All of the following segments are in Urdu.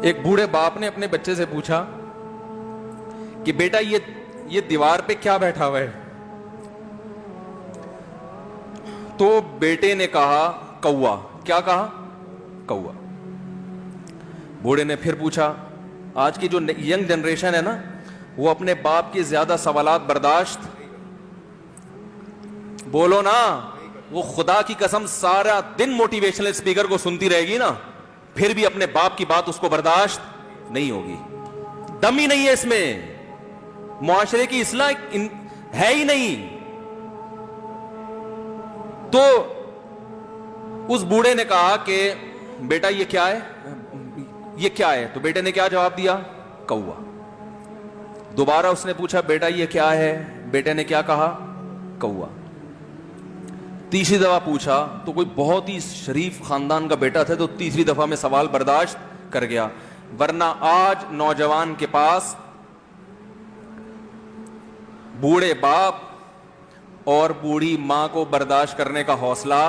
ایک بوڑھے باپ نے اپنے بچے سے پوچھا کہ بیٹا یہ دیوار پہ کیا بیٹھا ہوا ہے؟ تو بیٹے نے کہا کوا۔ کیا کہا؟ کوا۔ بوڑھے نے پھر پوچھا، آج کی جو ینگ جنریشن ہے نا، وہ اپنے باپ کی زیادہ سوالات برداشت، بولو نا، وہ خدا کی قسم سارا دن موٹیویشنل اسپیکر کو سنتی رہے گی نا، پھر بھی اپنے باپ کی بات اس کو برداشت نہیں ہوگی۔ دم ہی نہیں ہے اس میں، معاشرے کی اصلاح ہے ہی نہیں۔ تو اس بوڑھے نے کہا کہ بیٹا یہ کیا ہے؟ یہ کیا ہے؟ تو بیٹے نے کیا جواب دیا؟ کوا۔ دوبارہ اس نے پوچھا بیٹا یہ کیا ہے؟ بیٹے نے کیا کہا؟ کوا۔ تیسری دفعہ پوچھا تو کوئی بہت ہی شریف خاندان کا بیٹا تھا تو تیسری دفعہ میں سوال برداشت کر گیا، ورنہ آج نوجوان کے پاس بوڑھے باپ اور بوڑھی ماں کو برداشت کرنے کا حوصلہ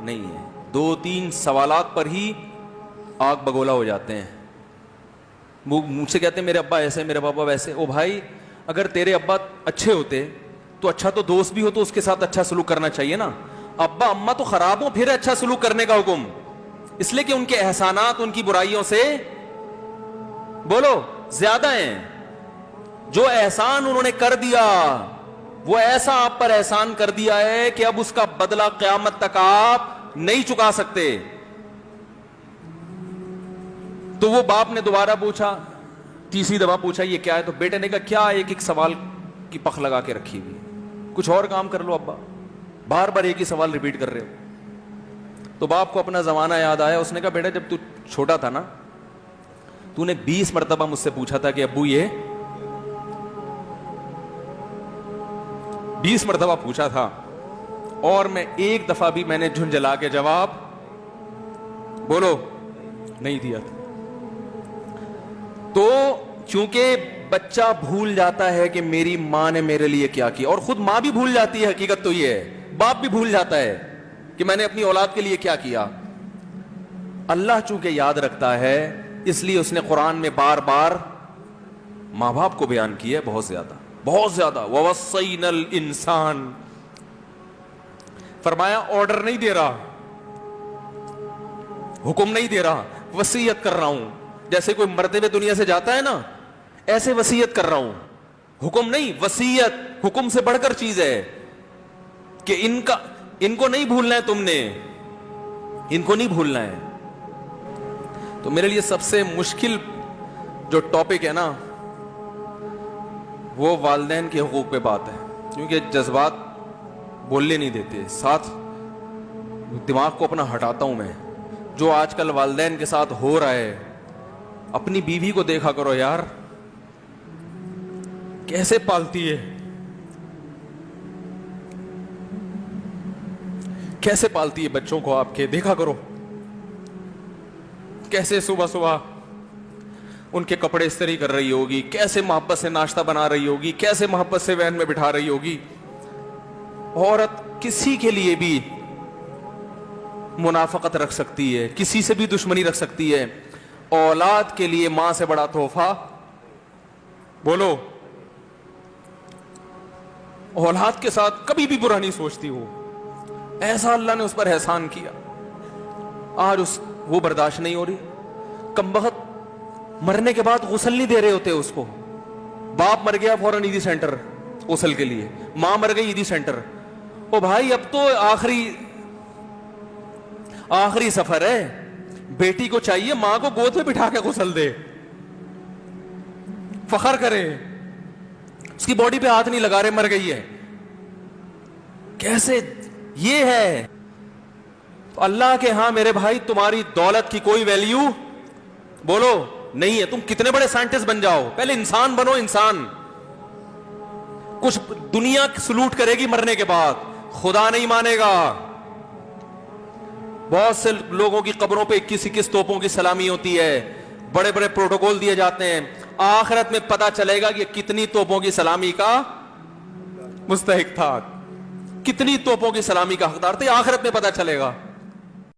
نہیں ہے۔ 2-3 سوالات پر ہی آگ بگولا ہو جاتے ہیں۔ مجھ سے کہتے ہیں میرے ابا ایسے، میرے پاپا ویسے۔ او بھائی، اگر تیرے ابا اچھے ہوتے تو اچھا تو دوست بھی ہو تو اس کے ساتھ اچھا سلوک کرنا چاہیے نا۔ ابا اما تو خراب ہوں پھر اچھا سلوک کرنے کا حکم، اس لیے کہ ان کے احسانات ان کی برائیوں سے بولو زیادہ ہیں۔ جو احسان انہوں نے کر دیا وہ ایسا آپ پر احسان کر دیا ہے کہ اب اس کا بدلہ قیامت تک آپ نہیں چکا سکتے۔ تو وہ باپ نے دوبارہ پوچھا، تیسری دفعہ پوچھا یہ کیا ہے؟ تو بیٹے نے کہا کیا ایک سوال کی پخ لگا کے رکھی ہوئی، کچھ اور کام کر لو ابا، بار بار ایک ہی سوال ریپیٹ کر رہے ہو۔ تو باپ کو اپنا زمانہ یاد آیا، اس نے کہا بیٹا جب تو چھوٹا تھا نا، تو نے 20 مرتبہ مجھ سے پوچھا تھا کہ ابو یہ 20 مرتبہ پوچھا تھا، اور میں ایک دفعہ بھی میں نے جھنجھلا کے جواب بولو نہیں دیا تھا۔ تو چونکہ بچہ بھول جاتا ہے کہ میری ماں نے میرے لیے کیا کیا، اور خود ماں بھی بھول جاتی ہے، حقیقت تو یہ ہے، باپ بھی بھول جاتا ہے کہ میں نے اپنی اولاد کے لیے کیا کیا۔ اللہ چونکہ یاد رکھتا ہے اس لیے اس نے قرآن میں بار بار ماں باپ کو بیان کیا ہے، بہت زیادہ بہت زیادہ۔ وَوَصَّيْنَا الْإِنسَانَ، فرمایا آرڈر نہیں دے رہا، حکم نہیں دے رہا، وصیت کر رہا ہوں۔ جیسے کوئی مرتے ہوئے دنیا سے جاتا ہے نا، ایسے وصیت کر رہا ہوں، حکم نہیں، وصیت حکم سے بڑھ کر چیز ہے کہ ان کو نہیں بھولنا ہے، تم نے ان کو نہیں بھولنا ہے۔ تو میرے لیے سب سے مشکل جو ٹاپک ہے نا وہ والدین کے حقوق پہ بات ہے، کیونکہ جذبات بولنے نہیں دیتے، ساتھ دماغ کو اپنا ہٹاتا ہوں میں۔ جو آج کل والدین کے ساتھ ہو رہا ہے، اپنی بیوی کو دیکھا کرو یار، کیسے پالتی ہے، کیسے پالتی ہے بچوں کو آپ کے، دیکھا کرو کیسے صبح صبح ان کے کپڑے استری کر رہی ہوگی، کیسے محبت سے ناشتہ بنا رہی ہوگی، کیسے محبت سے وین میں بٹھا رہی ہوگی۔ عورت کسی کے لیے بھی منافقت رکھ سکتی ہے، کسی سے بھی دشمنی رکھ سکتی ہے، اولاد کے لیے ماں سے بڑا تحفہ بولو، اولاد کے ساتھ کبھی بھی برا نہیں سوچتی ہو، ایسا اللہ نے اس پر احسان کیا، آج وہ برداشت نہیں ہو رہی۔ کمبخت مرنے کے بعد غسل نہیں دے رہے ہوتے اس کو، باپ مر گیا فوراً عیدی سینٹر غسل کے لیے، ماں مر گئی عیدی سینٹر۔ او بھائی اب تو آخری سفر ہے، بیٹی کو چاہیے ماں کو گود میں بٹھا کے غسل دے، فخر کرے، اس کی باڈی پہ ہاتھ نہیں لگا رہے، مر گئی ہے۔ کیسے یہ ہے؟ تو اللہ کے ہاں میرے بھائی تمہاری دولت کی کوئی ویلیو بولو نہیں ہے، تم کتنے بڑے سائنٹسٹ بن جاؤ، پہلے انسان بنو۔ انسان کچھ دنیا سلوٹ کرے گی مرنے کے بعد، خدا نہیں مانے گا۔ بہت سے لوگوں کی قبروں پہ 21 توپوں کی سلامی ہوتی ہے، بڑے بڑے پروٹوکول دیے جاتے ہیں، آخرت میں پتا چلے گا کہ کتنی توپوں کی سلامی کا مستحق تھا، کتنی توپوں کی سلامی کا حقدار تھا، آخرت میں پتا چلے گا۔